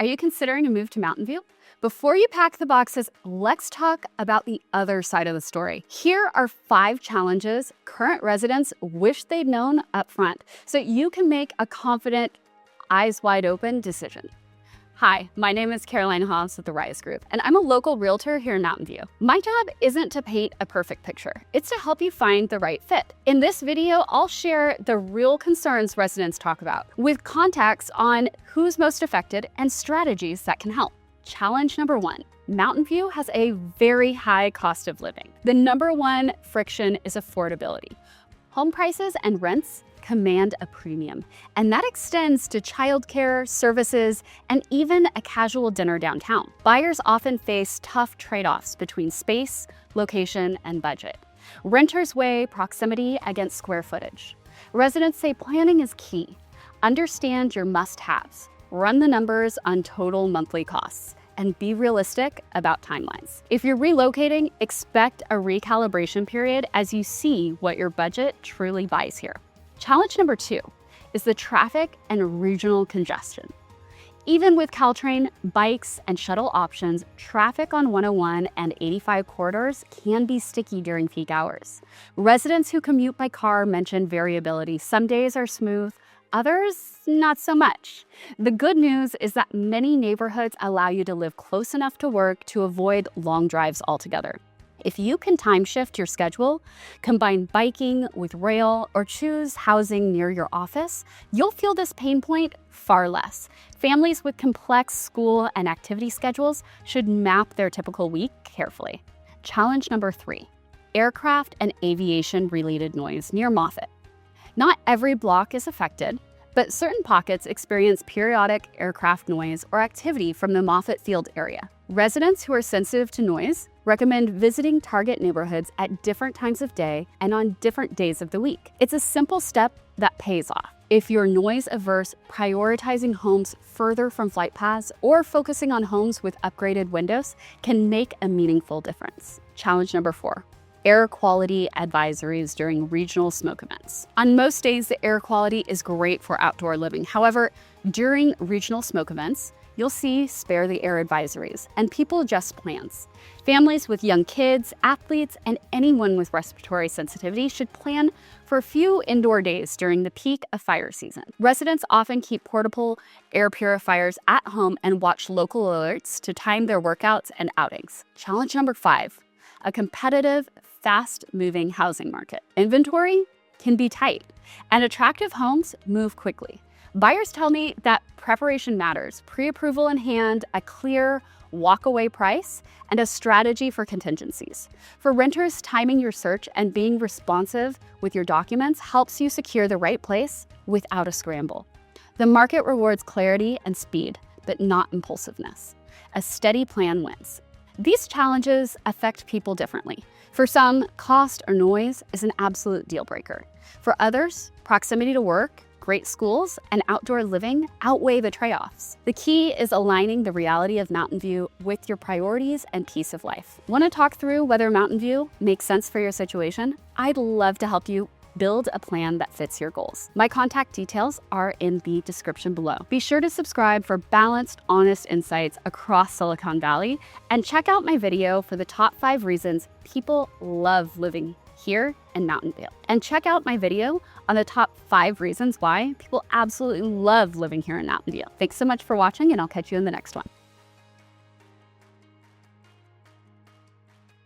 Are you considering a move to Mountain View? Before you pack the boxes, let's talk about the other side of the story. Here are 5 challenges current residents wish they'd known up front so you can make a confident, eyes wide open decision. Hi, my name is Caroline Hobbs with the Rise Group, and I'm a local realtor here in Mountain View. My job isn't to paint a perfect picture, it's to help you find the right fit. In this video, I'll share the real concerns residents talk about, with context on who's most affected and strategies that can help. Challenge number 1. Mountain View has a very high cost of living. The number 1 friction is affordability. Home prices and rents command a premium, and that extends to childcare, services, and even a casual dinner downtown. Buyers often face tough trade-offs between space, location, and budget. Renters weigh proximity against square footage. Residents say planning is key. Understand your must-haves. Run the numbers on total monthly costs, and be realistic about timelines. If you're relocating, expect a recalibration period as you see what your budget truly buys here. Challenge number 2 is the traffic and regional congestion. Even with Caltrain, bikes, and shuttle options, traffic on 101 and 85 corridors can be sticky during peak hours. Residents who commute by car mention variability. Some days are smooth, others not so much. The good news is that many neighborhoods allow you to live close enough to work to avoid long drives altogether. If you can time shift your schedule, combine biking with rail, or choose housing near your office, you'll feel this pain point far less. Families with complex school and activity schedules should map their typical week carefully. Challenge number 3, aircraft and aviation-related noise near Moffett. Not every block is affected, but certain pockets experience periodic aircraft noise or activity from the Moffett Field area. Residents who are sensitive to noise recommend visiting target neighborhoods at different times of day and on different days of the week. It's a simple step that pays off. If you're noise averse, prioritizing homes further from flight paths or focusing on homes with upgraded windows can make a meaningful difference. Challenge number 4. Air quality advisories during regional smoke events. On most days, the air quality is great for outdoor living. However, during regional smoke events, you'll see spare the air advisories, and people adjust plans. Families with young kids, athletes, and anyone with respiratory sensitivity should plan for a few indoor days during the peak of fire season. Residents often keep portable air purifiers at home and watch local alerts to time their workouts and outings. Challenge number 5, a competitive, fast-moving housing market. Inventory can be tight, and attractive homes move quickly. Buyers tell me that preparation matters. Pre-approval in hand, a clear walk-away price, and a strategy for contingencies. For renters, timing your search and being responsive with your documents helps you secure the right place without a scramble. The market rewards clarity and speed, but not impulsiveness. A steady plan wins. These challenges affect people differently. For some, cost or noise is an absolute deal breaker. For others, proximity to work, great schools, and outdoor living outweigh the trade-offs. The key is aligning the reality of Mountain View with your priorities and peace of life. Want to talk through whether Mountain View makes sense for your situation? I'd love to help you build a plan that fits your goals. My contact details are in the description below. Be sure to subscribe for balanced, honest insights across Silicon Valley, and check out my video for the top 5 reasons people love living here in Mountain View. And check out my video on the top 5 reasons why people absolutely love living here in Mountain View. Thanks so much for watching, and I'll catch you in the next one.